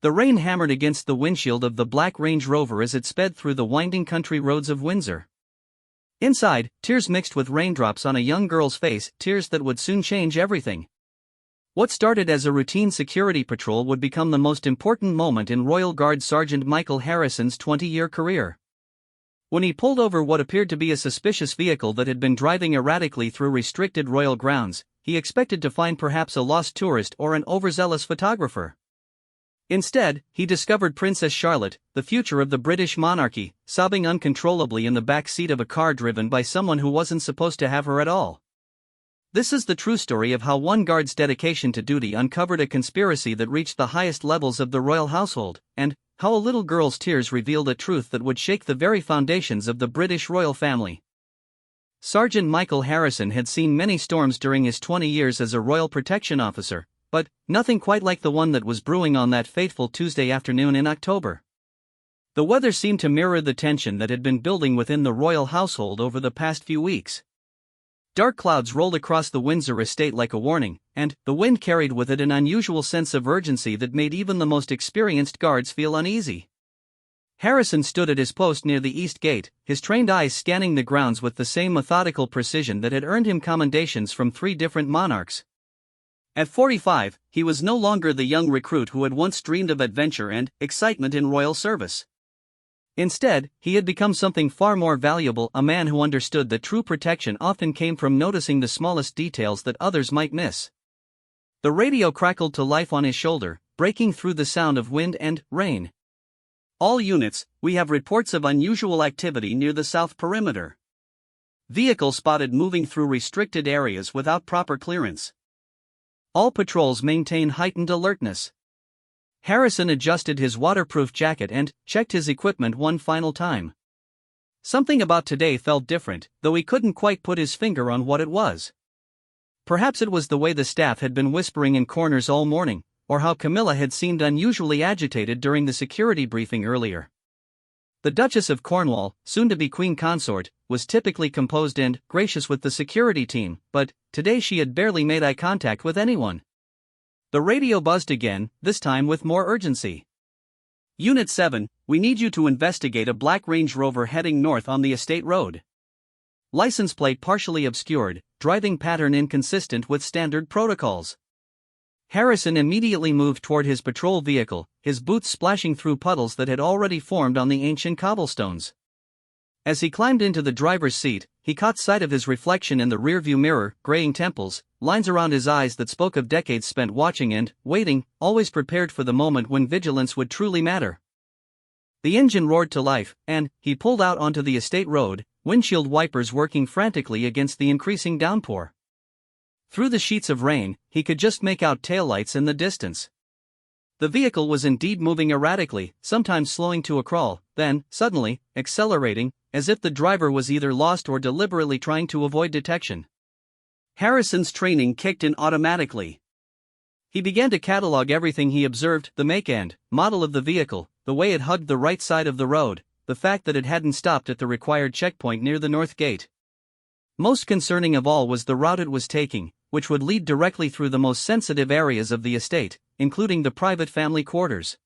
The rain hammered against the windshield of the black Range Rover as it sped through the winding country roads of Windsor. Inside, tears mixed with raindrops on a young girl's face, tears that would soon change everything. What started as a routine security patrol would become the most important moment in Royal Guard Sergeant Michael Harrison's 20-year career. When he pulled over what appeared to be a suspicious vehicle that had been driving erratically through restricted royal grounds, he expected to find perhaps a lost tourist or an overzealous photographer. Instead, he discovered Princess Charlotte, the future of the British monarchy, sobbing uncontrollably in the back seat of a car driven by someone who wasn't supposed to have her at all. This is the true story of how one guard's dedication to duty uncovered a conspiracy that reached the highest levels of the royal household, and how a little girl's tears revealed a truth that would shake the very foundations of the British royal family. Sergeant Michael Harrison had seen many storms during his 20 years as a royal protection officer, but nothing quite like the one that was brewing on that fateful Tuesday afternoon in October. The weather seemed to mirror the tension that had been building within the royal household over the past few weeks. Dark clouds rolled across the Windsor estate like a warning, and the wind carried with it an unusual sense of urgency that made even the most experienced guards feel uneasy. Harrison stood at his post near the east gate, his trained eyes scanning the grounds with the same methodical precision that had earned him commendations from 3 different monarchs. At 45, he was no longer the young recruit who had once dreamed of adventure and excitement in royal service. Instead, he had become something far more valuable, a man who understood that true protection often came from noticing the smallest details that others might miss. The radio crackled to life on his shoulder, breaking through the sound of wind and rain. "All units, we have reports of unusual activity near the south perimeter. Vehicle spotted moving through restricted areas without proper clearance. All patrols maintain heightened alertness." Harrison adjusted his waterproof jacket and checked his equipment one final time. Something about today felt different, though he couldn't quite put his finger on what it was. Perhaps it was the way the staff had been whispering in corners all morning, or how Camilla had seemed unusually agitated during the security briefing earlier. The Duchess of Cornwall, soon-to-be Queen Consort, was typically composed and gracious with the security team, but today she had barely made eye contact with anyone. The radio buzzed again, this time with more urgency. "Unit 7, we need you to investigate a black Range Rover heading north on the estate road. License plate partially obscured, driving pattern inconsistent with standard protocols." Harrison immediately moved toward his patrol vehicle, his boots splashing through puddles that had already formed on the ancient cobblestones. As he climbed into the driver's seat, he caught sight of his reflection in the rearview mirror, graying temples, lines around his eyes that spoke of decades spent watching and waiting, always prepared for the moment when vigilance would truly matter. The engine roared to life, and he pulled out onto the estate road, windshield wipers working frantically against the increasing downpour. Through the sheets of rain, he could just make out taillights in the distance. The vehicle was indeed moving erratically, sometimes slowing to a crawl, then, suddenly, accelerating, as if the driver was either lost or deliberately trying to avoid detection. Harrison's training kicked in automatically. He began to catalog everything he observed: the make and model of the vehicle, the way it hugged the right side of the road, the fact that it hadn't stopped at the required checkpoint near the north gate. Most concerning of all was the route it was taking, which would lead directly through the most sensitive areas of the estate, including the private family quarters.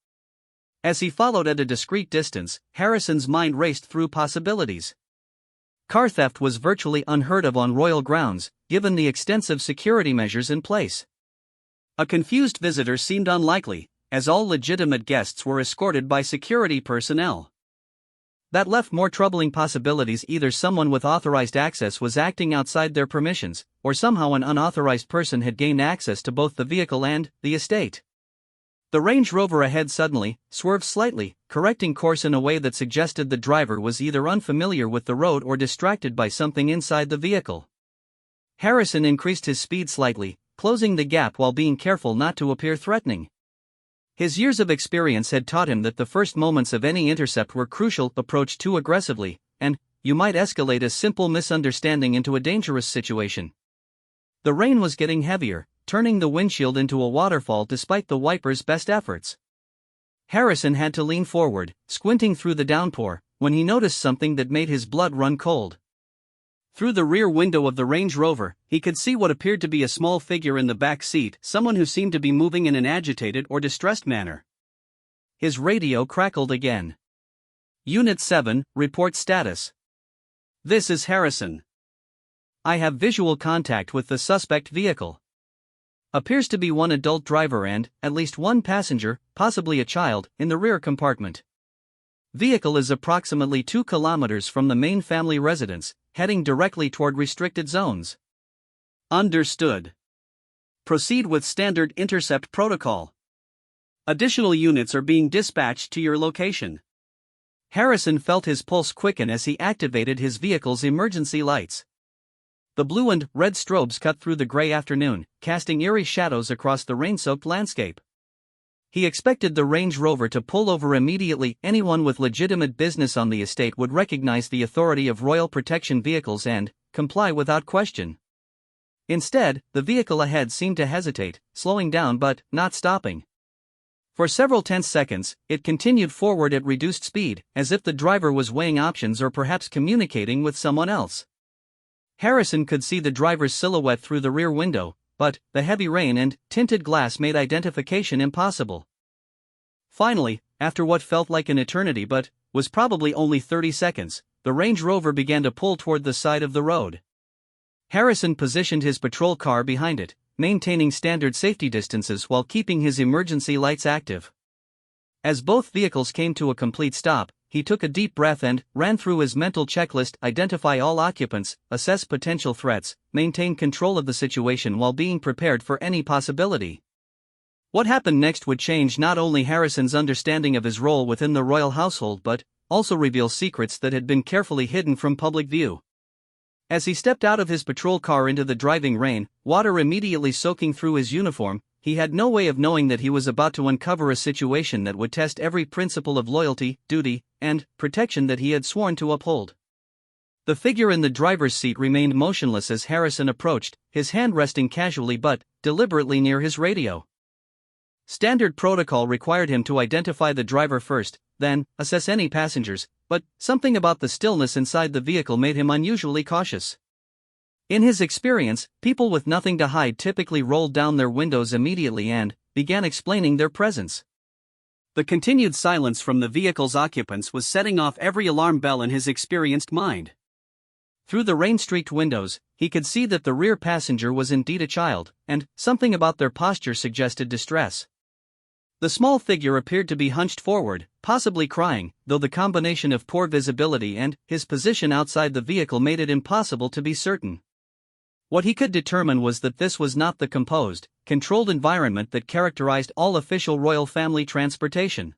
As he followed at a discreet distance, Harrison's mind raced through possibilities. Car theft was virtually unheard of on royal grounds, given the extensive security measures in place. A confused visitor seemed unlikely, as all legitimate guests were escorted by security personnel. That left more troubling possibilities: either someone with authorized access was acting outside their permissions, or somehow an unauthorized person had gained access to both the vehicle and the estate. The Range Rover ahead suddenly swerved slightly, correcting course in a way that suggested the driver was either unfamiliar with the road or distracted by something inside the vehicle. Harrison increased his speed slightly, closing the gap while being careful not to appear threatening. His years of experience had taught him that the first moments of any intercept were crucial. Approach too aggressively, and you might escalate a simple misunderstanding into a dangerous situation. The rain was getting heavier, turning the windshield into a waterfall despite the wipers' best efforts. Harrison had to lean forward, squinting through the downpour, when he noticed something that made his blood run cold. Through the rear window of the Range Rover, he could see what appeared to be a small figure in the back seat, someone who seemed to be moving in an agitated or distressed manner. His radio crackled again. Unit 7, report status. This is Harrison. I have visual contact with the suspect vehicle. Appears to be one adult driver and, at least one passenger, possibly a child, in the rear compartment. Vehicle is approximately 2 kilometers from the main family residence, heading directly toward restricted zones. Understood. Proceed with standard intercept protocol. Additional units are being dispatched to your location. Harrison felt his pulse quicken as he activated his vehicle's emergency lights. The blue and red strobes cut through the gray afternoon, casting eerie shadows across the rain-soaked landscape. He expected the Range Rover to pull over immediately. Anyone with legitimate business on the estate would recognize the authority of Royal Protection vehicles and comply without question. Instead, the vehicle ahead seemed to hesitate, slowing down but not stopping. For several tense seconds, it continued forward at reduced speed, as if the driver was weighing options or perhaps communicating with someone else. Harrison could see the driver's silhouette through the rear window, but the heavy rain and tinted glass made identification impossible. Finally, after what felt like an eternity but was probably only 30 seconds, the Range Rover began to pull toward the side of the road. Harrison positioned his patrol car behind it, maintaining standard safety distances while keeping his emergency lights active. As both vehicles came to a complete stop, he took a deep breath and ran through his mental checklist: identify all occupants, assess potential threats, maintain control of the situation while being prepared for any possibility. What happened next would change not only Harrison's understanding of his role within the royal household but also reveal secrets that had been carefully hidden from public view. As he stepped out of his patrol car into the driving rain, water immediately soaking through his uniform, he had no way of knowing that he was about to uncover a situation that would test every principle of loyalty, duty, and protection that he had sworn to uphold. The figure in the driver's seat remained motionless as Harrison approached, his hand resting casually but deliberately near his radio. Standard protocol required him to identify the driver first, then assess any passengers, but something about the stillness inside the vehicle made him unusually cautious. In his experience, people with nothing to hide typically rolled down their windows immediately and began explaining their presence. The continued silence from the vehicle's occupants was setting off every alarm bell in his experienced mind. Through the rain-streaked windows, he could see that the rear passenger was indeed a child, and something about their posture suggested distress. The small figure appeared to be hunched forward, possibly crying, though the combination of poor visibility and his position outside the vehicle made it impossible to be certain. What he could determine was that this was not the composed, controlled environment that characterized all official royal family transportation.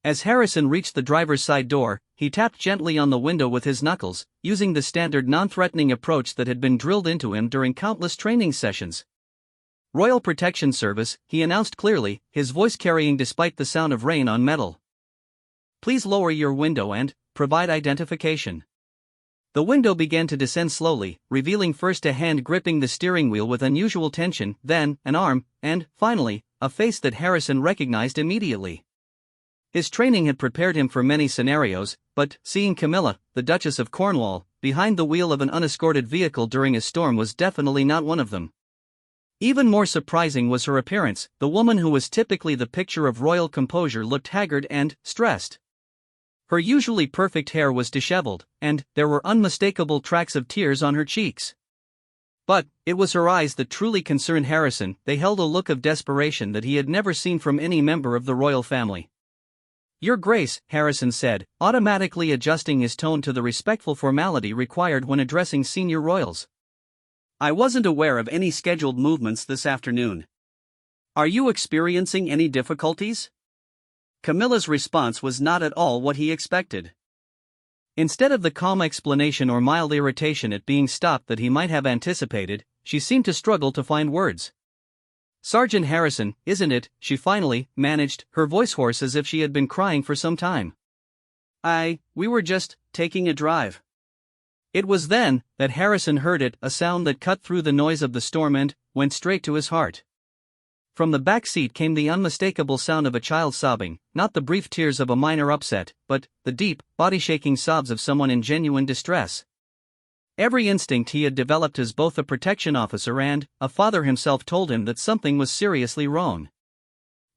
As Harrison reached the driver's side door, he tapped gently on the window with his knuckles, using the standard non-threatening approach that had been drilled into him during countless training sessions. Royal Protection Service, he announced clearly, his voice carrying despite the sound of rain on metal. Please lower your window and provide identification. The window began to descend slowly, revealing first a hand gripping the steering wheel with unusual tension, then an arm, and, finally, a face that Harrison recognized immediately. His training had prepared him for many scenarios, but seeing Camilla, the Duchess of Cornwall, behind the wheel of an unescorted vehicle during a storm was definitely not one of them. Even more surprising was her appearance. The woman who was typically the picture of royal composure looked haggard and stressed. Her usually perfect hair was disheveled, and there were unmistakable tracks of tears on her cheeks. But it was her eyes that truly concerned Harrison. They held a look of desperation that he had never seen from any member of the royal family. "Your Grace," Harrison said, automatically adjusting his tone to the respectful formality required when addressing senior royals. "I wasn't aware of any scheduled movements this afternoon. Are you experiencing any difficulties?" Camilla's response was not at all what he expected. Instead of the calm explanation or mild irritation at being stopped that he might have anticipated, she seemed to struggle to find words. "Sergeant Harrison, isn't it?" she finally managed, her voice hoarse as if she had been crying for some time. We were just taking a drive." It was then that Harrison heard it, a sound that cut through the noise of the storm and went straight to his heart. From the back seat came the unmistakable sound of a child sobbing, not the brief tears of a minor upset, but the deep, body-shaking sobs of someone in genuine distress. Every instinct he had developed as both a protection officer and a father himself told him that something was seriously wrong.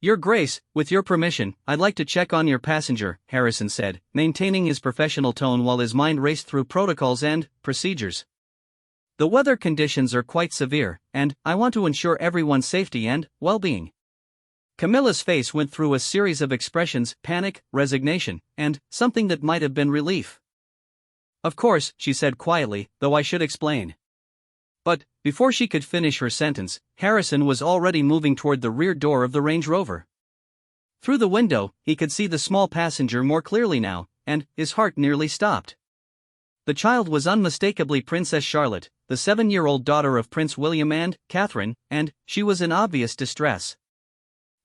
Your Grace, with your permission, I'd like to check on your passenger, Harrison said, maintaining his professional tone while his mind raced through protocols and procedures. The weather conditions are quite severe, and I want to ensure everyone's safety and well-being. Camilla's face went through a series of expressions: panic, resignation, and something that might have been relief. Of course, she said quietly, though I should explain. But, before she could finish her sentence, Harrison was already moving toward the rear door of the Range Rover. Through the window, he could see the small passenger more clearly now, and his heart nearly stopped. The child was unmistakably Princess Charlotte, the 7-year-old daughter of Prince William and Catherine, and she was in obvious distress.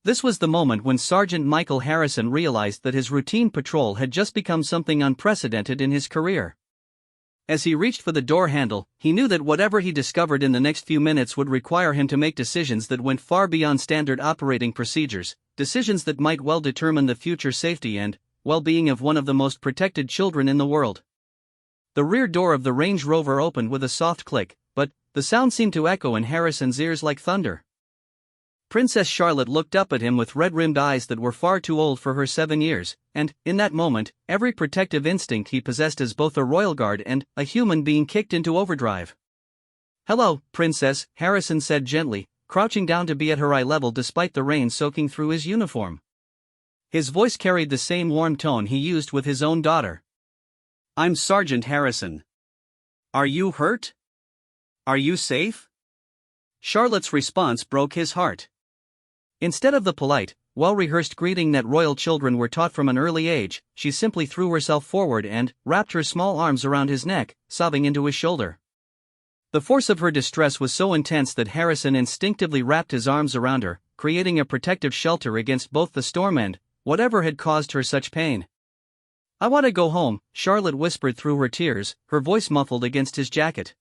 This was the moment when Sergeant Michael Harrison realized that his routine patrol had just become something unprecedented in his career. As he reached for the door handle, he knew that whatever he discovered in the next few minutes would require him to make decisions that went far beyond standard operating procedures, decisions that might well determine the future safety and well-being of one of the most protected children in the world. The rear door of the Range Rover opened with a soft click, but the sound seemed to echo in Harrison's ears like thunder. Princess Charlotte looked up at him with red-rimmed eyes that were far too old for her 7 years, and, in that moment, every protective instinct he possessed as both a royal guard and a human being kicked into overdrive. "Hello, Princess," Harrison said gently, crouching down to be at her eye level despite the rain soaking through his uniform. His voice carried the same warm tone he used with his own daughter. "I'm Sergeant Harrison. Are you hurt? Are you safe?" Charlotte's response broke his heart. Instead of the polite, well-rehearsed greeting that royal children were taught from an early age, she simply threw herself forward and wrapped her small arms around his neck, sobbing into his shoulder. The force of her distress was so intense that Harrison instinctively wrapped his arms around her, creating a protective shelter against both the storm and whatever had caused her such pain. "I want to go home," Charlotte whispered through her tears, her voice muffled against his jacket.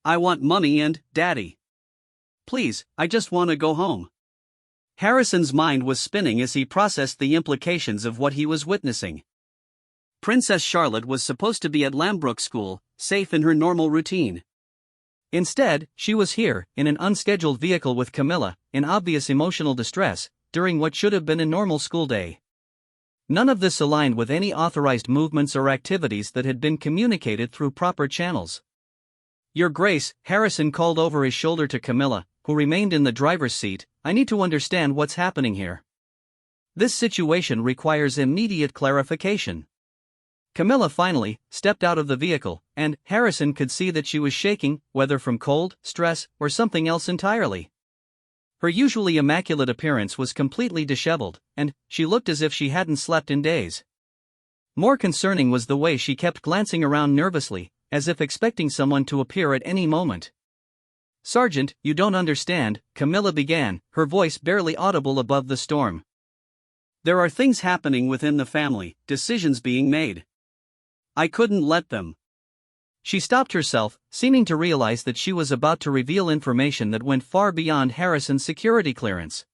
"I want Mommy and Daddy. Please, I just want to go home." Harrison's mind was spinning as he processed the implications of what he was witnessing. Princess Charlotte was supposed to be at Lambrook School, safe in her normal routine. Instead, she was here, in an unscheduled vehicle with Camilla, in obvious emotional distress, during what should have been a normal school day. None of this aligned with any authorized movements or activities that had been communicated through proper channels. "Your Grace," Harrison called over his shoulder to Camilla, who remained in the driver's seat, "I need to understand what's happening here. This situation requires immediate clarification." Camilla finally stepped out of the vehicle, and Harrison could see that she was shaking, whether from cold, stress, or something else entirely. Her usually immaculate appearance was completely disheveled, and she looked as if she hadn't slept in days. More concerning was the way she kept glancing around nervously, as if expecting someone to appear at any moment. "Sergeant, you don't understand," Camilla began, her voice barely audible above the storm. "There are things happening within the family, decisions being made. I couldn't let them." She stopped herself, seeming to realize that she was about to reveal information that went far beyond Harrison's security clearance.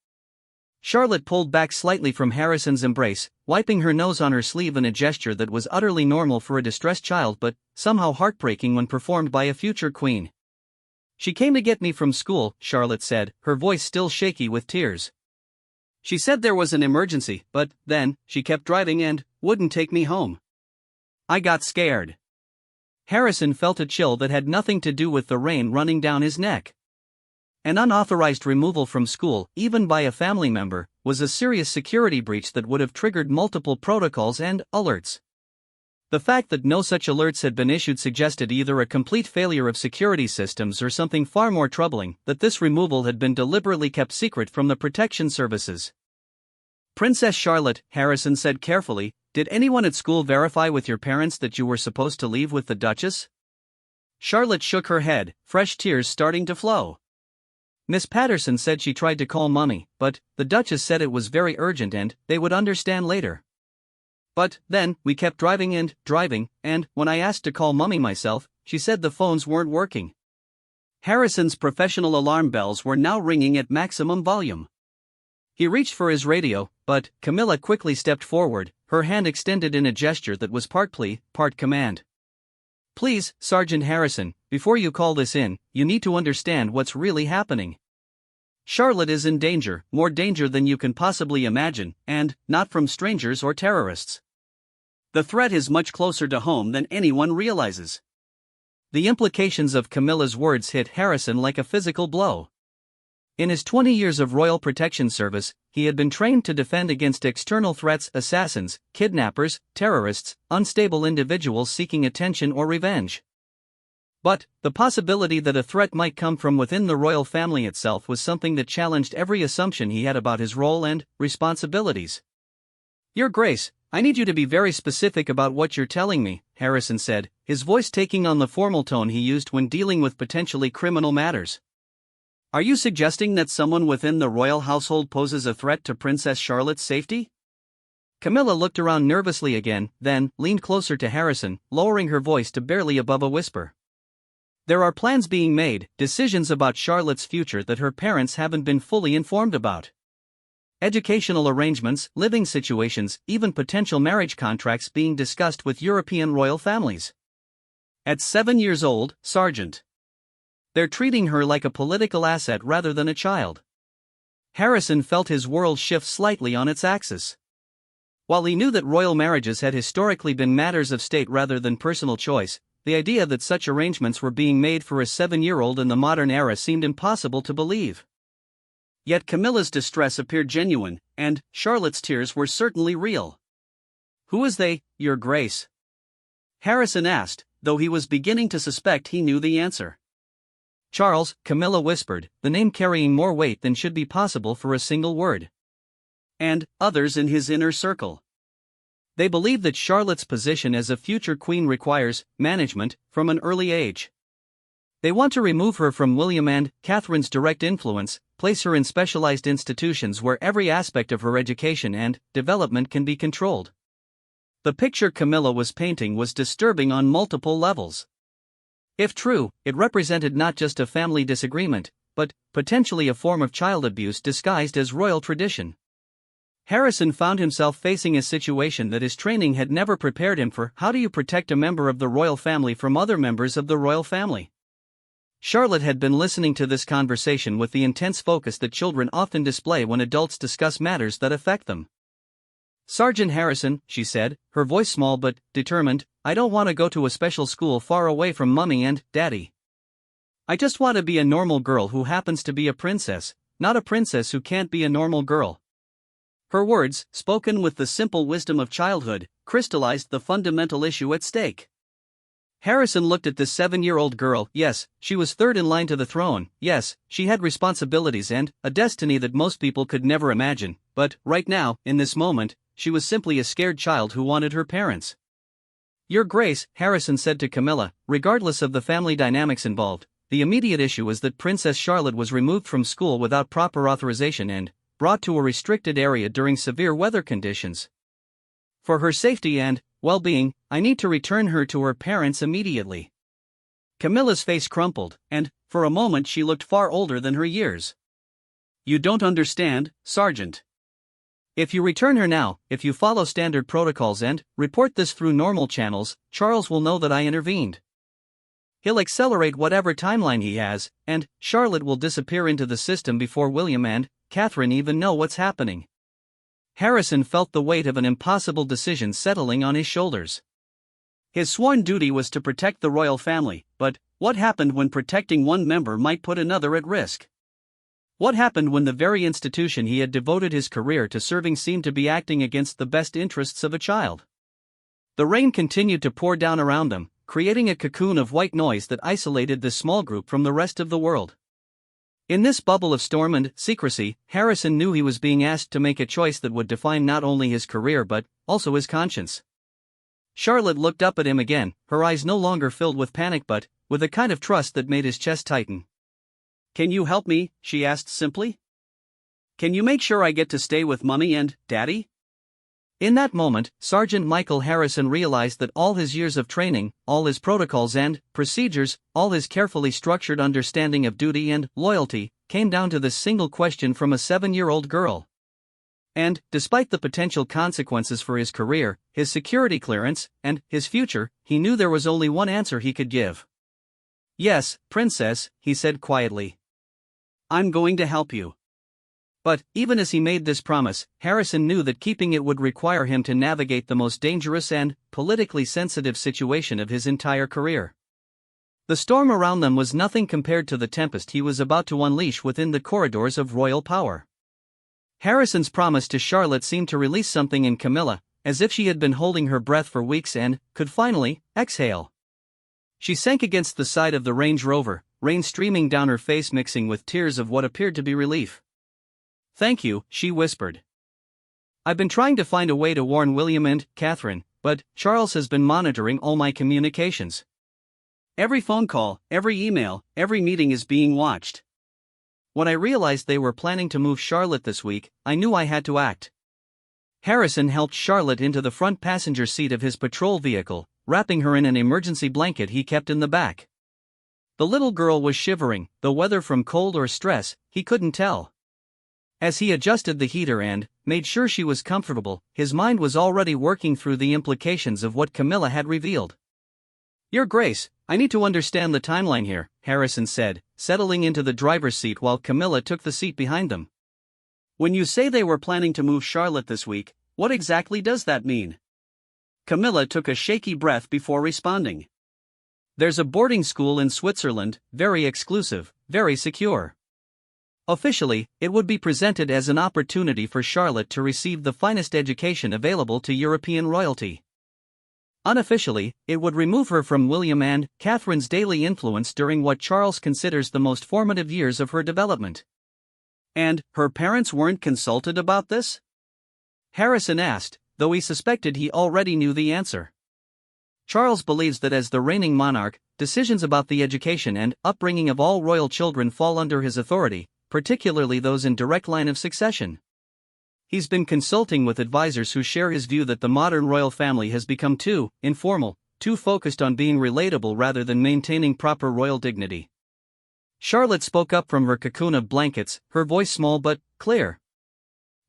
Charlotte pulled back slightly from Harrison's embrace, wiping her nose on her sleeve in a gesture that was utterly normal for a distressed child but somehow heartbreaking when performed by a future queen. "She came to get me from school," Charlotte said, her voice still shaky with tears. "She said there was an emergency, but then she kept driving and wouldn't take me home. I got scared." Harrison felt a chill that had nothing to do with the rain running down his neck. An unauthorized removal from school, even by a family member, was a serious security breach that would have triggered multiple protocols and alerts. The fact that no such alerts had been issued suggested either a complete failure of security systems or something far more troubling, that this removal had been deliberately kept secret from the protection services. "Princess Charlotte," Harrison said carefully, "did anyone at school verify with your parents that you were supposed to leave with the Duchess?" Charlotte shook her head, fresh tears starting to flow. "Miss Patterson said she tried to call Mommy, but the Duchess said it was very urgent and they would understand later. But then, we kept driving, and when I asked to call Mommy myself, she said the phones weren't working." Harrison's professional alarm bells were now ringing at maximum volume. He reached for his radio, but Camilla quickly stepped forward, her hand extended in a gesture that was part plea, part command. "Please, Sergeant Harrison, before you call this in, you need to understand what's really happening." Charlotte is in danger, more danger than you can possibly imagine, and not from strangers or terrorists. The threat is much closer to home than anyone realizes." The implications of Camilla's words hit Harrison like a physical blow. In his 20 years of Royal Protection Service, he had been trained to defend against external threats: assassins, kidnappers, terrorists, unstable individuals seeking attention or revenge. But the possibility that a threat might come from within the royal family itself was something that challenged every assumption he had about his role and responsibilities. "Your Grace, I need you to be very specific about what you're telling me," Harrison said, his voice taking on the formal tone he used when dealing with potentially criminal matters. "Are you suggesting that someone within the royal household poses a threat to Princess Charlotte's safety?" Camilla looked around nervously again, then leaned closer to Harrison, lowering her voice to barely above a whisper. "There are plans being made, decisions about Charlotte's future that her parents haven't been fully informed about. Educational arrangements, living situations, even potential marriage contracts being discussed with European royal families. At 7 years old, Sergeant. They're treating her like a political asset rather than a child." Harrison felt his world shift slightly on its axis. While he knew that royal marriages had historically been matters of state rather than personal choice, the idea that such arrangements were being made for a 7-year-old in the modern era seemed impossible to believe. Yet Camilla's distress appeared genuine, and Charlotte's tears were certainly real. "Who is they, Your Grace?" Harrison asked, though he was beginning to suspect he knew the answer. "Charles," Camilla whispered, the name carrying more weight than should be possible for a single word. "And others in his inner circle. They believe that Charlotte's position as a future queen requires management from an early age. They want to remove her from William and Catherine's direct influence, place her in specialized institutions where every aspect of her education and development can be controlled." The picture Camilla was painting was disturbing on multiple levels. If true, it represented not just a family disagreement, but potentially a form of child abuse disguised as royal tradition. Harrison found himself facing a situation that his training had never prepared him for. How do you protect a member of the royal family from other members of the royal family? Charlotte had been listening to this conversation with the intense focus that children often display when adults discuss matters that affect them. "Sergeant Harrison," she said, her voice small but determined, "I don't want to go to a special school far away from Mummy and Daddy. I just want to be a normal girl who happens to be a princess, not a princess who can't be a normal girl." Her words, spoken with the simple wisdom of childhood, crystallized the fundamental issue at stake. Harrison looked at this 7-year-old girl. Yes, she was third in line to the throne. Yes, she had responsibilities and a destiny that most people could never imagine. But right now, in this moment, she was simply a scared child who wanted her parents. "Your Grace," Harrison said to Camilla, regardless of the family dynamics involved, the immediate issue is that Princess Charlotte was removed from school without proper authorization and brought to a restricted area during severe weather conditions. For her safety and well-being, I need to return her to her parents immediately." Camilla's face crumpled, and, for a moment she looked far older than her years. "You don't understand, Sergeant. If you return her now, if you follow standard protocols and report this through normal channels, Charles will know that I intervened. He'll accelerate whatever timeline he has, and Charlotte will disappear into the system before William and Catherine even know what's happening." Harrison felt the weight of an impossible decision settling on his shoulders. His sworn duty was to protect the royal family, but what happened when protecting one member might put another at risk? What happened when the very institution he had devoted his career to serving seemed to be acting against the best interests of a child? The rain continued to pour down around them, creating a cocoon of white noise that isolated this small group from the rest of the world. In this bubble of storm and secrecy, Harrison knew he was being asked to make a choice that would define not only his career but also his conscience. Charlotte looked up at him again, her eyes no longer filled with panic but with a kind of trust that made his chest tighten. "Can you help me?" she asked simply. "Can you make sure I get to stay with Mummy and Daddy?" In that moment, Sergeant Michael Harrison realized that all his years of training, all his protocols and procedures, all his carefully structured understanding of duty and loyalty, came down to this single question from a 7-year-old girl. And, despite the potential consequences for his career, his security clearance, and his future, he knew there was only one answer he could give. "Yes, Princess," he said quietly. "I'm going to help you." But, even as he made this promise, Harrison knew that keeping it would require him to navigate the most dangerous and politically sensitive situation of his entire career. The storm around them was nothing compared to the tempest he was about to unleash within the corridors of royal power. Harrison's promise to Charlotte seemed to release something in Camilla, as if she had been holding her breath for weeks and could finally exhale. She sank against the side of the Range Rover, rain streaming down her face mixing with tears of what appeared to be relief. "Thank you," she whispered. "I've been trying to find a way to warn William and Catherine, but Charles has been monitoring all my communications. Every phone call, every email, every meeting is being watched. When I realized they were planning to move Charlotte this week, I knew I had to act." Harrison helped Charlotte into the front passenger seat of his patrol vehicle, wrapping her in an emergency blanket he kept in the back. The little girl was shivering, though whether from cold or stress, he couldn't tell. As he adjusted the heater and made sure she was comfortable, his mind was already working through the implications of what Camilla had revealed. "Your Grace, I need to understand the timeline here," Harrison said, settling into the driver's seat while Camilla took the seat behind them. "When you say they were planning to move Charlotte this week, what exactly does that mean?" Camilla took a shaky breath before responding. "There's a boarding school in Switzerland, very exclusive, very secure. Officially, it would be presented as an opportunity for Charlotte to receive the finest education available to European royalty. Unofficially, it would remove her from William and Catherine's daily influence during what Charles considers the most formative years of her development." "And her parents weren't consulted about this?" Harrison asked, though he suspected he already knew the answer. Charles believes that as the reigning monarch, decisions about the education and upbringing of all royal children fall under his authority, particularly those in direct line of succession. He's been consulting with advisors who share his view that the modern royal family has become too informal, too focused on being relatable rather than maintaining proper royal dignity. Charlotte spoke up from her cocoon of blankets, her voice small but clear.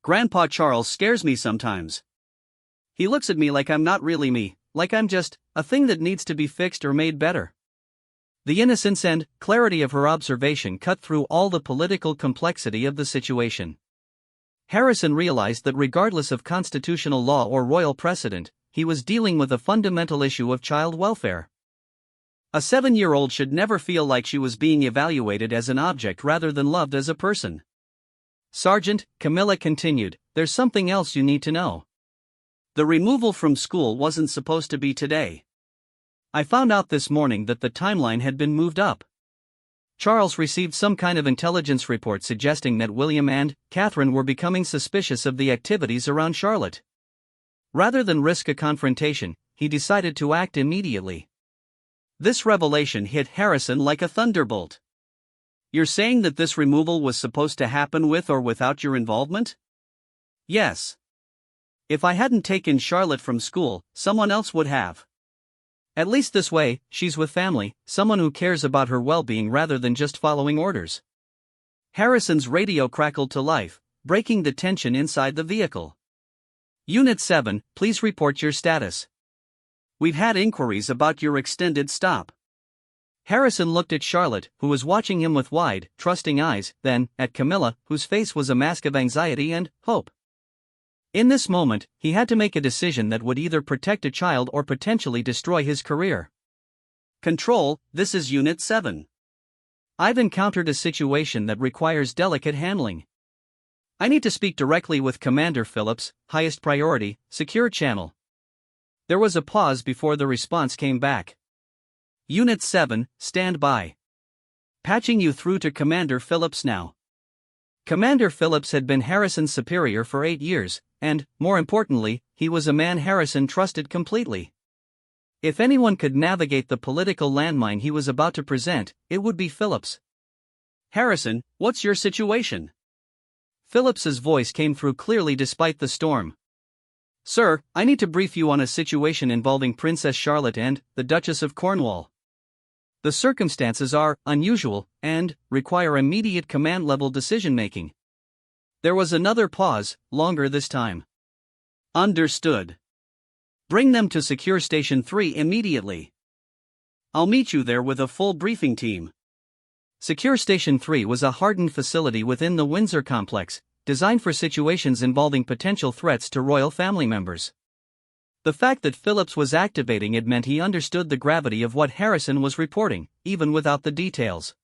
"Grandpa Charles scares me sometimes. He looks at me like I'm not really me, like I'm just a thing that needs to be fixed or made better." The innocence and clarity of her observation cut through all the political complexity of the situation. Harrison realized that regardless of constitutional law or royal precedent, he was dealing with a fundamental issue of child welfare. A 7-year-old should never feel like she was being evaluated as an object rather than loved as a person. "Sergeant," Camilla continued, "there's something else you need to know. The removal from school wasn't supposed to be today. I found out this morning that the timeline had been moved up. Charles received some kind of intelligence report suggesting that William and Catherine were becoming suspicious of the activities around Charlotte. Rather than risk a confrontation, he decided to act immediately." This revelation hit Harrison like a thunderbolt. "You're saying that this removal was supposed to happen with or without your involvement?" "Yes. If I hadn't taken Charlotte from school, someone else would have. At least this way, she's with family, someone who cares about her well-being rather than just following orders." Harrison's radio crackled to life, breaking the tension inside the vehicle. "Unit 7, please report your status. We've had inquiries about your extended stop." Harrison looked at Charlotte, who was watching him with wide, trusting eyes, then at Camilla, whose face was a mask of anxiety and hope. In this moment, he had to make a decision that would either protect a child or potentially destroy his career. "Control, this is Unit 7. I've encountered a situation that requires delicate handling. I need to speak directly with Commander Phillips, highest priority, secure channel." There was a pause before the response came back. "Unit 7, stand by. Patching you through to Commander Phillips now." Commander Phillips had been Harrison's superior for 8 years, and, more importantly, he was a man Harrison trusted completely. If anyone could navigate the political landmine he was about to present, it would be Phillips. "Harrison, what's your situation?" Phillips's voice came through clearly despite the storm. "Sir, I need to brief you on a situation involving Princess Charlotte and the Duchess of Cornwall. The circumstances are unusual and require immediate command-level decision-making." There was another pause, longer this time. "Understood. Bring them to Secure Station 3 immediately. I'll meet you there with a full briefing team." Secure Station 3 was a hardened facility within the Windsor complex, designed for situations involving potential threats to royal family members. The fact that Phillips was activating it meant he understood the gravity of what Harrison was reporting, even without the details.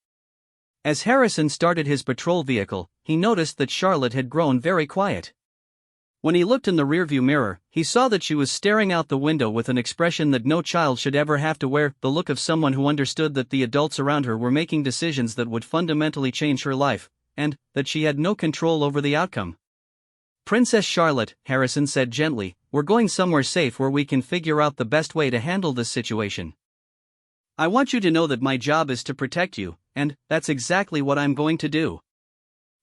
As Harrison started his patrol vehicle, he noticed that Charlotte had grown very quiet. When he looked in the rearview mirror, he saw that she was staring out the window with an expression that no child should ever have to wear, the look of someone who understood that the adults around her were making decisions that would fundamentally change her life, and that she had no control over the outcome. "Princess Charlotte," Harrison said gently, "we're going somewhere safe where we can figure out the best way to handle this situation. I want you to know that my job is to protect you, and that's exactly what I'm going to do."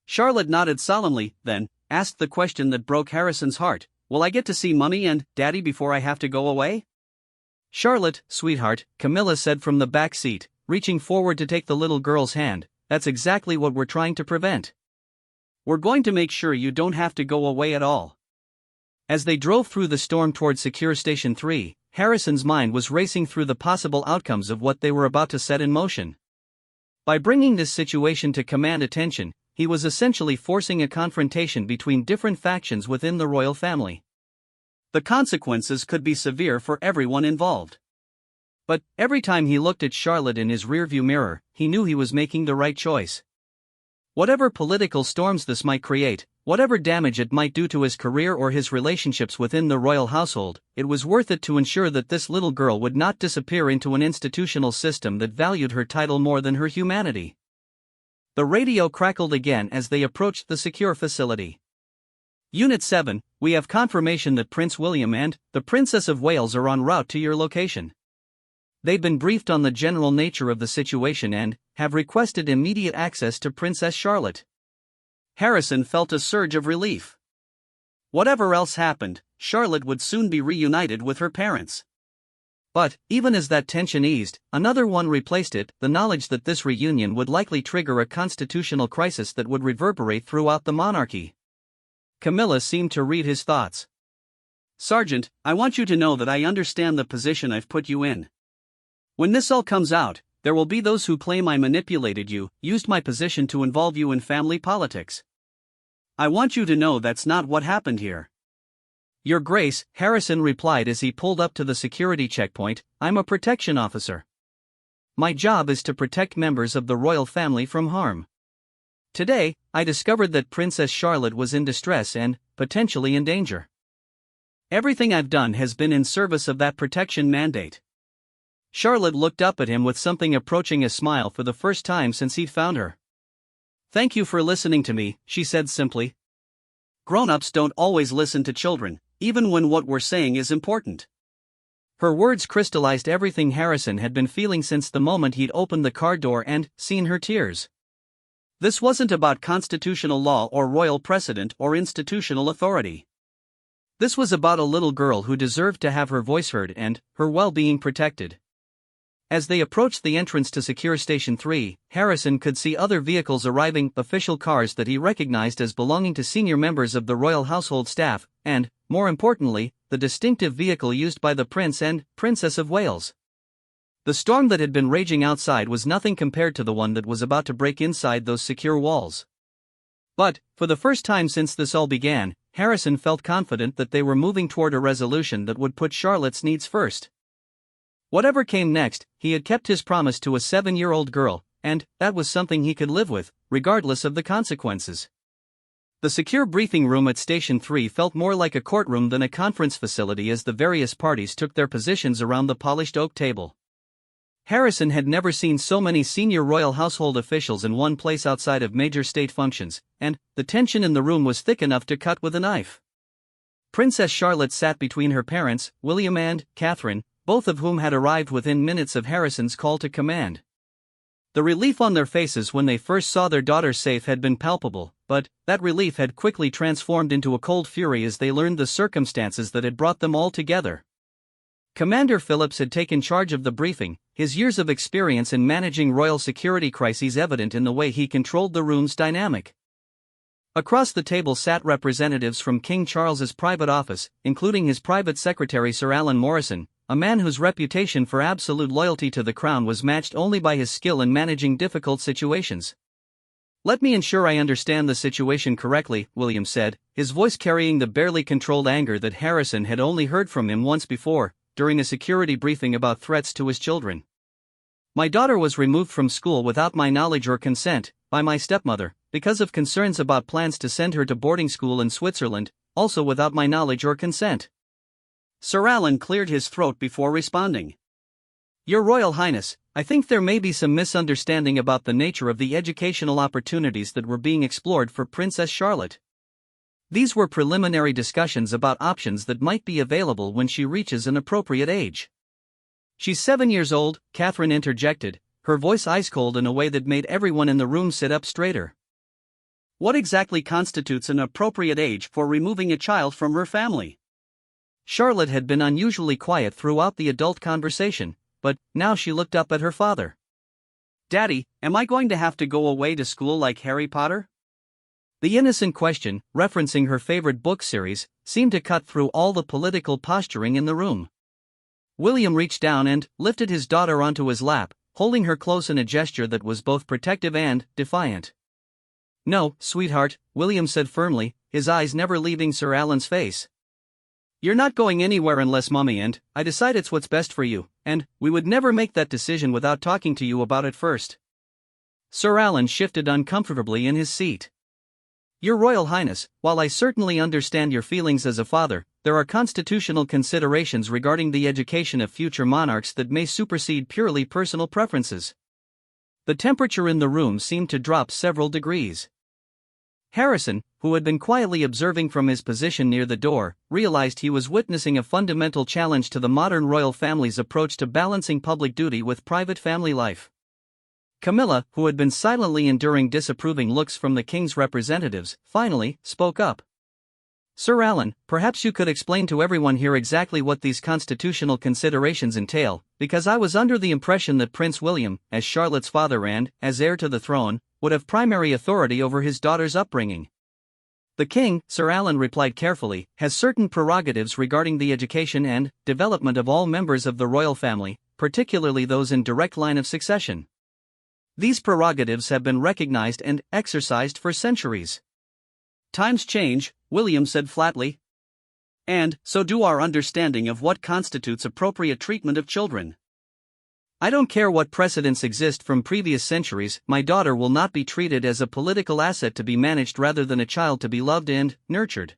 Charlotte nodded solemnly, then asked the question that broke Harrison's heart, "Will I get to see Mummy and Daddy before I have to go away?" "Charlotte, sweetheart," Camilla said from the back seat, reaching forward to take the little girl's hand, "that's exactly what we're trying to prevent. We're going to make sure you don't have to go away at all." As they drove through the storm toward Secure Station 3, Harrison's mind was racing through the possible outcomes of what they were about to set in motion. By bringing this situation to command attention, he was essentially forcing a confrontation between different factions within the royal family. The consequences could be severe for everyone involved. But every time he looked at Charlotte in his rearview mirror, he knew he was making the right choice. Whatever political storms this might create, whatever damage it might do to his career or his relationships within the royal household, it was worth it to ensure that this little girl would not disappear into an institutional system that valued her title more than her humanity. The radio crackled again as they approached the secure facility. "Unit 7, we have confirmation that Prince William and the Princess of Wales are en route to your location. They've been briefed on the general nature of the situation and have requested immediate access to Princess Charlotte." Harrison felt a surge of relief. Whatever else happened, Charlotte would soon be reunited with her parents. But, even as that tension eased, another one replaced it, the knowledge that this reunion would likely trigger a constitutional crisis that would reverberate throughout the monarchy. Camilla seemed to read his thoughts. "Sergeant, I want you to know that I understand the position I've put you in. When this all comes out, there will be those who claim I manipulated you, used my position to involve you in family politics. I want you to know that's not what happened here." "Your Grace," Harrison replied as he pulled up to the security checkpoint, "I'm a protection officer. My job is to protect members of the royal family from harm. Today, I discovered that Princess Charlotte was in distress and, potentially in danger. Everything I've done has been in service of that protection mandate." Charlotte looked up at him with something approaching a smile for the first time since he'd found her. "Thank you for listening to me," she said simply. "Grown-ups don't always listen to children, even when what we're saying is important." Her words crystallized everything Harrison had been feeling since the moment he'd opened the car door and seen her tears. This wasn't about constitutional law or royal precedent or institutional authority. This was about a little girl who deserved to have her voice heard and her well-being protected. As they approached the entrance to Secure Station 3, Harrison could see other vehicles arriving, official cars that he recognized as belonging to senior members of the royal household staff, and, more importantly, the distinctive vehicle used by the Prince and Princess of Wales. The storm that had been raging outside was nothing compared to the one that was about to break inside those secure walls. But, for the first time since this all began, Harrison felt confident that they were moving toward a resolution that would put Charlotte's needs first. Whatever came next, he had kept his promise to a 7-year-old girl, and that was something he could live with, regardless of the consequences. The secure briefing room at Station 3 felt more like a courtroom than a conference facility as the various parties took their positions around the polished oak table. Harrison had never seen so many senior royal household officials in one place outside of major state functions, and the tension in the room was thick enough to cut with a knife. Princess Charlotte sat between her parents, William and Catherine, both of whom had arrived within minutes of Harrison's call to command. The relief on their faces when they first saw their daughter safe had been palpable, but that relief had quickly transformed into a cold fury as they learned the circumstances that had brought them all together. Commander Phillips had taken charge of the briefing, his years of experience in managing royal security crises evident in the way he controlled the room's dynamic. Across the table sat representatives from King Charles's private office, including his private secretary Sir Alan Morrison, a man whose reputation for absolute loyalty to the crown was matched only by his skill in managing difficult situations. Let me ensure I understand the situation correctly, William said, his voice carrying the barely controlled anger that Harrison had only heard from him once before, during a security briefing about threats to his children. My daughter was removed from school without my knowledge or consent, by my stepmother, because of concerns about plans to send her to boarding school in Switzerland, also without my knowledge or consent. Sir Alan cleared his throat before responding. Your Royal Highness, I think there may be some misunderstanding about the nature of the educational opportunities that were being explored for Princess Charlotte. These were preliminary discussions about options that might be available when she reaches an appropriate age. She's 7 years old, Catherine interjected, her voice ice-cold in a way that made everyone in the room sit up straighter. What exactly constitutes an appropriate age for removing a child from her family? Charlotte had been unusually quiet throughout the adult conversation, but now she looked up at her father. Daddy, am I going to have to go away to school like Harry Potter? The innocent question, referencing her favorite book series, seemed to cut through all the political posturing in the room. William reached down and lifted his daughter onto his lap, holding her close in a gesture that was both protective and defiant. No, sweetheart, William said firmly, his eyes never leaving Sir Alan's face. You're not going anywhere unless Mummy and I decide it's what's best for you, and we would never make that decision without talking to you about it first. Sir Alan shifted uncomfortably in his seat. Your Royal Highness, while I certainly understand your feelings as a father, there are constitutional considerations regarding the education of future monarchs that may supersede purely personal preferences. The temperature in the room seemed to drop several degrees. Harrison, who had been quietly observing from his position near the door, realized he was witnessing a fundamental challenge to the modern royal family's approach to balancing public duty with private family life. Camilla, who had been silently enduring disapproving looks from the king's representatives, finally spoke up. Sir Alan, perhaps you could explain to everyone here exactly what these constitutional considerations entail, because I was under the impression that Prince William, as Charlotte's father and, as heir to the throne, would have primary authority over his daughter's upbringing. The king, Sir Alan replied carefully, has certain prerogatives regarding the education and development of all members of the royal family, particularly those in direct line of succession. These prerogatives have been recognized and exercised for centuries. Times change, William said flatly. And so do our understanding of what constitutes appropriate treatment of children. I don't care what precedents exist from previous centuries, my daughter will not be treated as a political asset to be managed rather than a child to be loved and nurtured.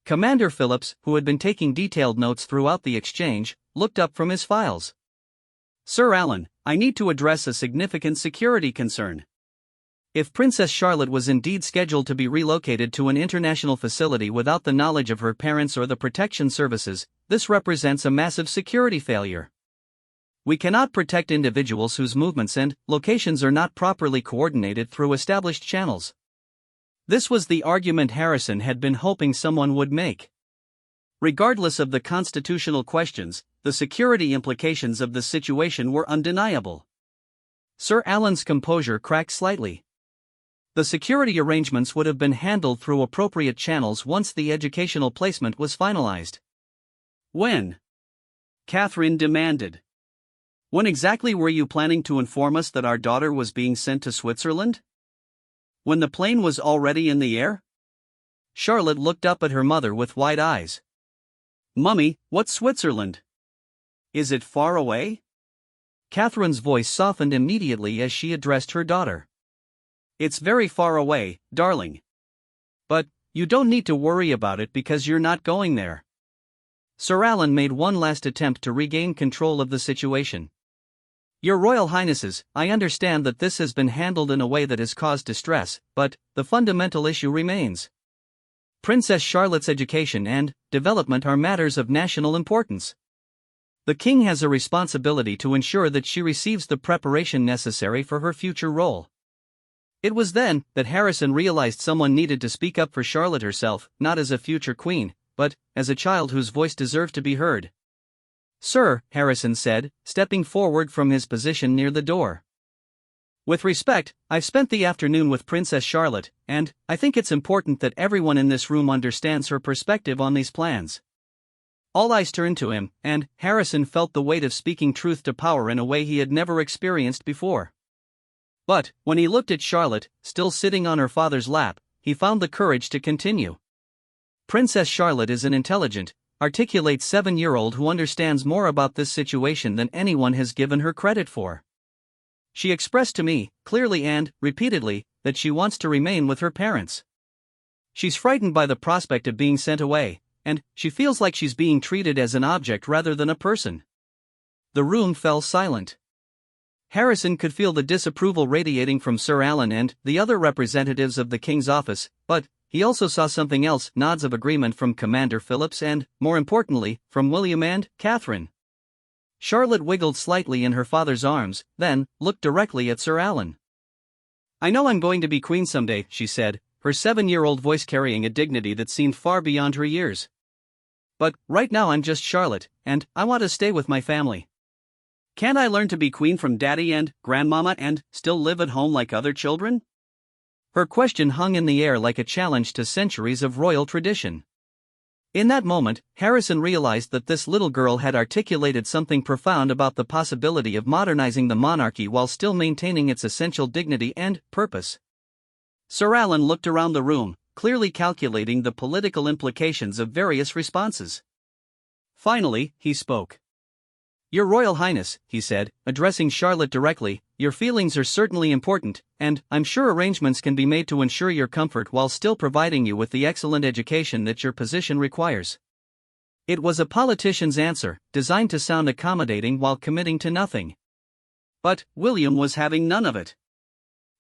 Commander Phillips, who had been taking detailed notes throughout the exchange, looked up from his files. Sir Alan, I need to address a significant security concern. If Princess Charlotte was indeed scheduled to be relocated to an international facility without the knowledge of her parents or the protection services, this represents a massive security failure. We cannot protect individuals whose movements and locations are not properly coordinated through established channels. This was the argument Harrison had been hoping someone would make. Regardless of the constitutional questions, the security implications of the situation were undeniable. Sir Alan's composure cracked slightly. The security arrangements would have been handled through appropriate channels once the educational placement was finalized. When? Catherine demanded. When exactly were you planning to inform us that our daughter was being sent to Switzerland? When the plane was already in the air? Charlotte looked up at her mother with wide eyes. Mummy, what's Switzerland? Is it far away? Catherine's voice softened immediately as she addressed her daughter. It's very far away, darling. But you don't need to worry about it because you're not going there. Sir Alan made one last attempt to regain control of the situation. Your Royal Highnesses, I understand that this has been handled in a way that has caused distress, but the fundamental issue remains. Princess Charlotte's education and development are matters of national importance. The king has a responsibility to ensure that she receives the preparation necessary for her future role. It was then that Harrison realized someone needed to speak up for Charlotte herself, not as a future queen, but as a child whose voice deserved to be heard. Sir, Harrison said, stepping forward from his position near the door. With respect, I've spent the afternoon with Princess Charlotte, and I think it's important that everyone in this room understands her perspective on these plans. All eyes turned to him, and Harrison felt the weight of speaking truth to power in a way he had never experienced before. But, when he looked at Charlotte, still sitting on her father's lap, he found the courage to continue. Princess Charlotte is an intelligent, articulate 7-year-old who understands more about this situation than anyone has given her credit for. She expressed to me, clearly and repeatedly, that she wants to remain with her parents. She's frightened by the prospect of being sent away, and she feels like she's being treated as an object rather than a person. The room fell silent. Harrison could feel the disapproval radiating from Sir Alan and the other representatives of the King's office, but he also saw something else: nods of agreement from Commander Phillips and, more importantly, from William and Catherine. Charlotte wiggled slightly in her father's arms, then looked directly at Sir Alan. "I know I'm going to be queen someday," she said, her 7-year-old voice carrying a dignity that seemed far beyond her years. "But right now I'm just Charlotte, and I want to stay with my family. Can't I learn to be queen from Daddy and Grandmama and still live at home like other children?" Her question hung in the air like a challenge to centuries of royal tradition. In that moment, Harrison realized that this little girl had articulated something profound about the possibility of modernizing the monarchy while still maintaining its essential dignity and purpose. Sir Alan looked around the room, clearly calculating the political implications of various responses. Finally, he spoke. "Your Royal Highness," he said, addressing Charlotte directly, "your feelings are certainly important, and I'm sure arrangements can be made to ensure your comfort while still providing you with the excellent education that your position requires." It was a politician's answer, designed to sound accommodating while committing to nothing. But William was having none of it.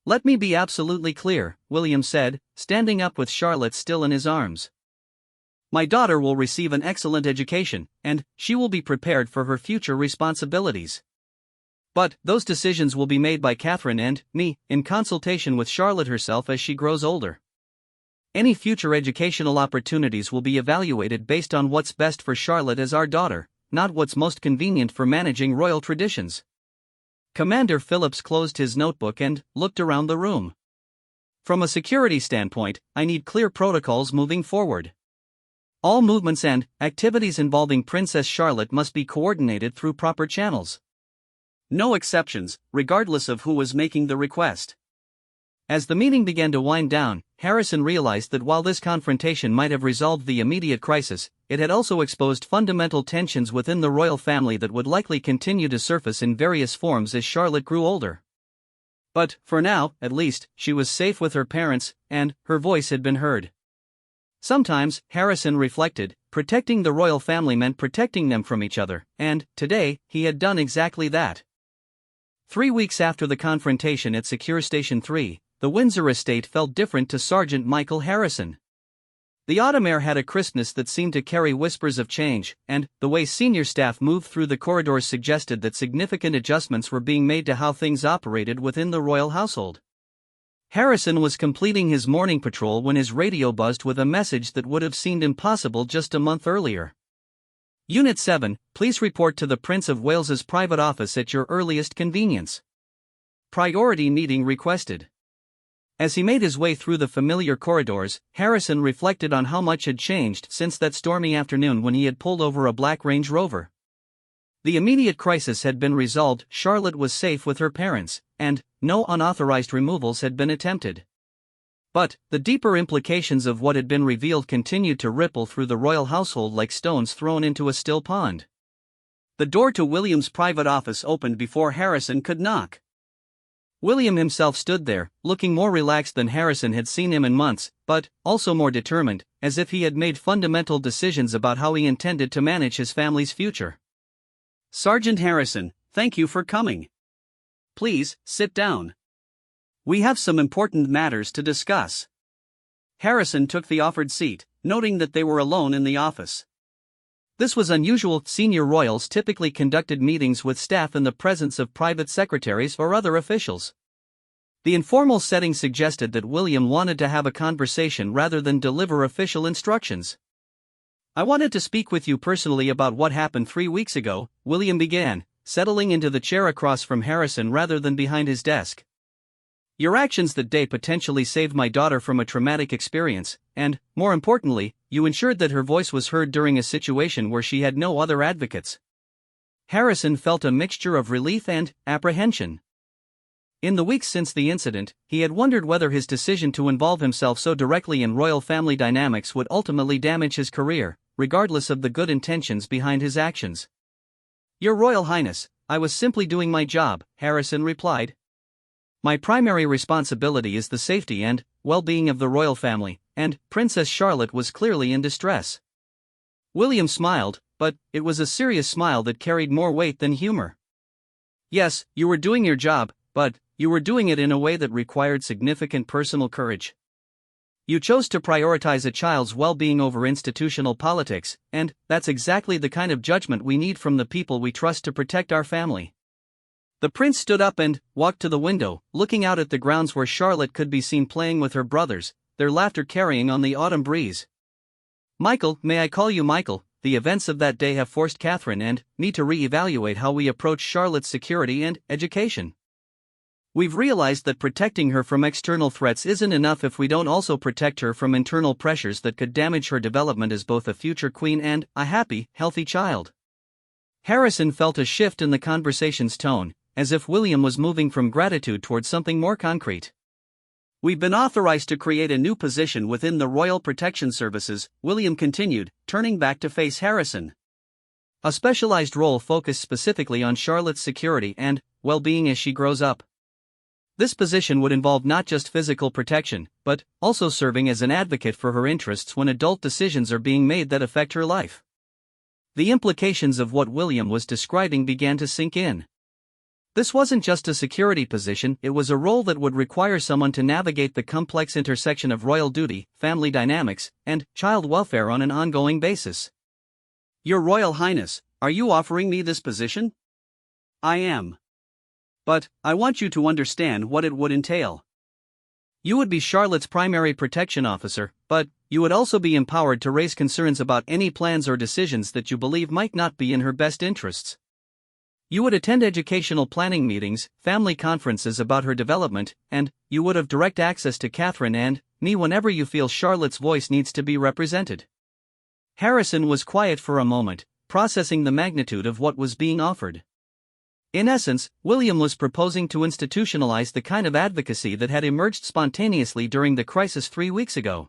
"Let me be absolutely clear," William said, standing up with Charlotte still in his arms. "My daughter will receive an excellent education, and she will be prepared for her future responsibilities. But those decisions will be made by Catherine and me, in consultation with Charlotte herself as she grows older. Any future educational opportunities will be evaluated based on what's best for Charlotte as our daughter, not what's most convenient for managing royal traditions." Commander Phillips closed his notebook and looked around the room. "From a security standpoint, I need clear protocols moving forward. All movements and activities involving Princess Charlotte must be coordinated through proper channels. No exceptions, regardless of who was making the request." As the meeting began to wind down, Harrison realized that while this confrontation might have resolved the immediate crisis, it had also exposed fundamental tensions within the royal family that would likely continue to surface in various forms as Charlotte grew older. But, for now, at least, she was safe with her parents, and her voice had been heard. Sometimes, Harrison reflected, protecting the royal family meant protecting them from each other, and, today, he had done exactly that. 3 weeks after the confrontation at Secure Station 3, the Windsor estate felt different to Sergeant Michael Harrison. The autumn air had a crispness that seemed to carry whispers of change, and the way senior staff moved through the corridors suggested that significant adjustments were being made to how things operated within the royal household. Harrison was completing his morning patrol when his radio buzzed with a message that would have seemed impossible just a month earlier. "Unit 7, please report to the Prince of Wales's private office at your earliest convenience. Priority meeting requested." As he made his way through the familiar corridors, Harrison reflected on how much had changed since that stormy afternoon when he had pulled over a black Range Rover. The immediate crisis had been resolved, Charlotte was safe with her parents, and no unauthorized removals had been attempted. But the deeper implications of what had been revealed continued to ripple through the royal household like stones thrown into a still pond. The door to William's private office opened before Harrison could knock. William himself stood there, looking more relaxed than Harrison had seen him in months, but also more determined, as if he had made fundamental decisions about how he intended to manage his family's future. "Sergeant Harrison, thank you for coming. Please, sit down. We have some important matters to discuss." Harrison took the offered seat, noting that they were alone in the office. This was unusual. Senior royals typically conducted meetings with staff in the presence of private secretaries or other officials. The informal setting suggested that William wanted to have a conversation rather than deliver official instructions. "I wanted to speak with you personally about what happened 3 weeks ago," William began, settling into the chair across from Harrison rather than behind his desk. "Your actions that day potentially saved my daughter from a traumatic experience, and, more importantly, you ensured that her voice was heard during a situation where she had no other advocates." Harrison felt a mixture of relief and apprehension. In the weeks since the incident, he had wondered whether his decision to involve himself so directly in royal family dynamics would ultimately damage his career, regardless of the good intentions behind his actions. "Your Royal Highness, I was simply doing my job," Harrison replied. "My primary responsibility is the safety and well-being of the royal family, and Princess Charlotte was clearly in distress." William smiled, but it was a serious smile that carried more weight than humor. "Yes, you were doing your job, but you were doing it in a way that required significant personal courage. You chose to prioritize a child's well-being over institutional politics, and that's exactly the kind of judgment we need from the people we trust to protect our family." The prince stood up and walked to the window, looking out at the grounds where Charlotte could be seen playing with her brothers, their laughter carrying on the autumn breeze. "Michael, may I call you Michael? The events of that day have forced Catherine and me to re-evaluate how we approach Charlotte's security and education. We've realized that protecting her from external threats isn't enough if we don't also protect her from internal pressures that could damage her development as both a future queen and a happy, healthy child." Harrison felt a shift in the conversation's tone, as if William was moving from gratitude towards something more concrete. "We've been authorized to create a new position within the Royal Protection Services," William continued, turning back to face Harrison. "A specialized role focused specifically on Charlotte's security and well-being as she grows up. This position would involve not just physical protection, but also serving as an advocate for her interests when adult decisions are being made that affect her life." The implications of what William was describing began to sink in. This wasn't just a security position, it was a role that would require someone to navigate the complex intersection of royal duty, family dynamics, and child welfare on an ongoing basis. "Your Royal Highness, are you offering me this position?" "I am. But I want you to understand what it would entail. You would be Charlotte's primary protection officer, but you would also be empowered to raise concerns about any plans or decisions that you believe might not be in her best interests. You would attend educational planning meetings, family conferences about her development, and you would have direct access to Catherine and me whenever you feel Charlotte's voice needs to be represented." Harrison was quiet for a moment, processing the magnitude of what was being offered. In essence, William was proposing to institutionalize the kind of advocacy that had emerged spontaneously during the crisis 3 weeks ago.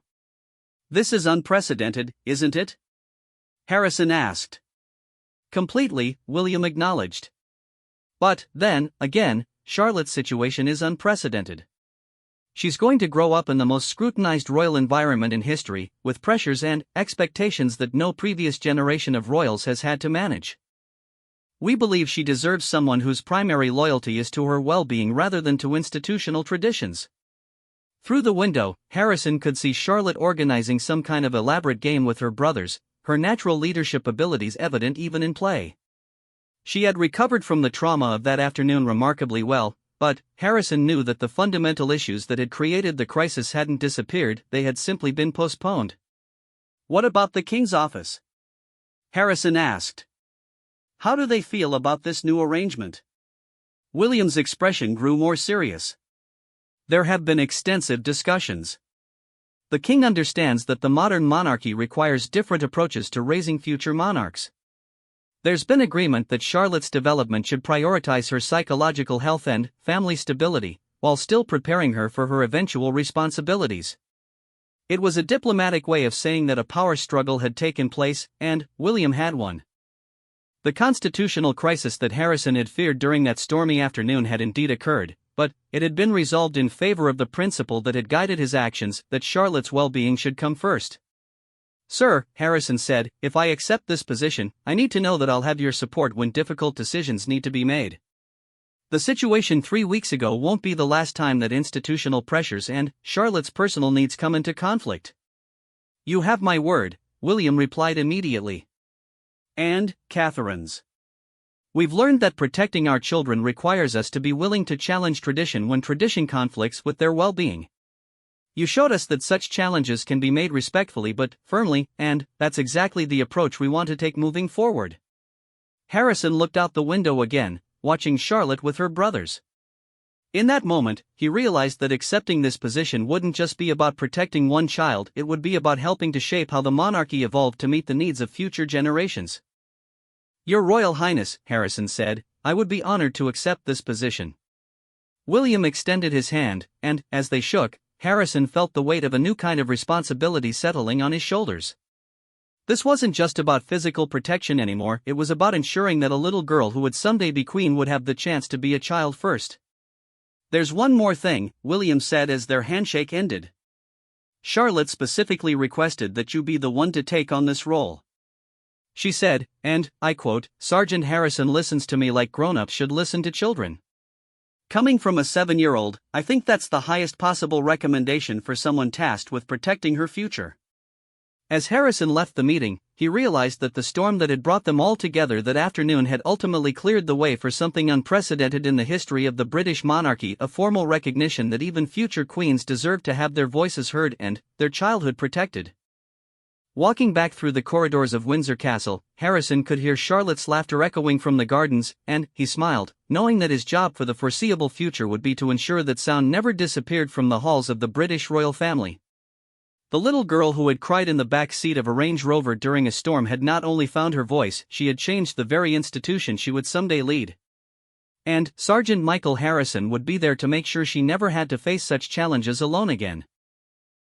"This is unprecedented, isn't it?" Harrison asked. "Completely," William acknowledged. "But, then, again, Charlotte's situation is unprecedented. She's going to grow up in the most scrutinized royal environment in history, with pressures and expectations that no previous generation of royals has had to manage. We believe she deserves someone whose primary loyalty is to her well-being rather than to institutional traditions." Through the window, Harrison could see Charlotte organizing some kind of elaborate game with her brothers, her natural leadership abilities evident even in play. She had recovered from the trauma of that afternoon remarkably well, but Harrison knew that the fundamental issues that had created the crisis hadn't disappeared, they had simply been postponed. "What about the King's office?" Harrison asked. "How do they feel about this new arrangement?" William's expression grew more serious. "There have been extensive discussions. The king understands that the modern monarchy requires different approaches to raising future monarchs. There's been agreement that Charlotte's development should prioritize her psychological health and family stability, while still preparing her for her eventual responsibilities." It was a diplomatic way of saying that a power struggle had taken place, and William had won. The constitutional crisis that Harrison had feared during that stormy afternoon had indeed occurred, but it had been resolved in favor of the principle that had guided his actions, that Charlotte's well-being should come first. "Sir," Harrison said, "if I accept this position, I need to know that I'll have your support when difficult decisions need to be made. The situation 3 weeks ago won't be the last time that institutional pressures and Charlotte's personal needs come into conflict." "You have my word," William replied immediately. "And Catherine's. We've learned that protecting our children requires us to be willing to challenge tradition when tradition conflicts with their well-being. You showed us that such challenges can be made respectfully but firmly, and that's exactly the approach we want to take moving forward." Harrison looked out the window again, watching Charlotte with her brothers. In that moment, he realized that accepting this position wouldn't just be about protecting one child, it would be about helping to shape how the monarchy evolved to meet the needs of future generations. "Your Royal Highness," Harrison said, "I would be honored to accept this position." William extended his hand, and, as they shook, Harrison felt the weight of a new kind of responsibility settling on his shoulders. This wasn't just about physical protection anymore, it was about ensuring that a little girl who would someday be queen would have the chance to be a child first. "There's one more thing," William said as their handshake ended. "Charlotte specifically requested that you be the one to take on this role. She said, and, I quote, Sergeant Harrison listens to me like grown-ups should listen to children. Coming from a 7-year-old, I think that's the highest possible recommendation for someone tasked with protecting her future." As Harrison left the meeting, he realized that the storm that had brought them all together that afternoon had ultimately cleared the way for something unprecedented in the history of the British monarchy, a formal recognition that even future queens deserved to have their voices heard and their childhood protected. Walking back through the corridors of Windsor Castle, Harrison could hear Charlotte's laughter echoing from the gardens, and he smiled, knowing that his job for the foreseeable future would be to ensure that sound never disappeared from the halls of the British royal family. The little girl who had cried in the back seat of a Range Rover during a storm had not only found her voice, she had changed the very institution she would someday lead. And Sergeant Michael Harrison would be there to make sure she never had to face such challenges alone again.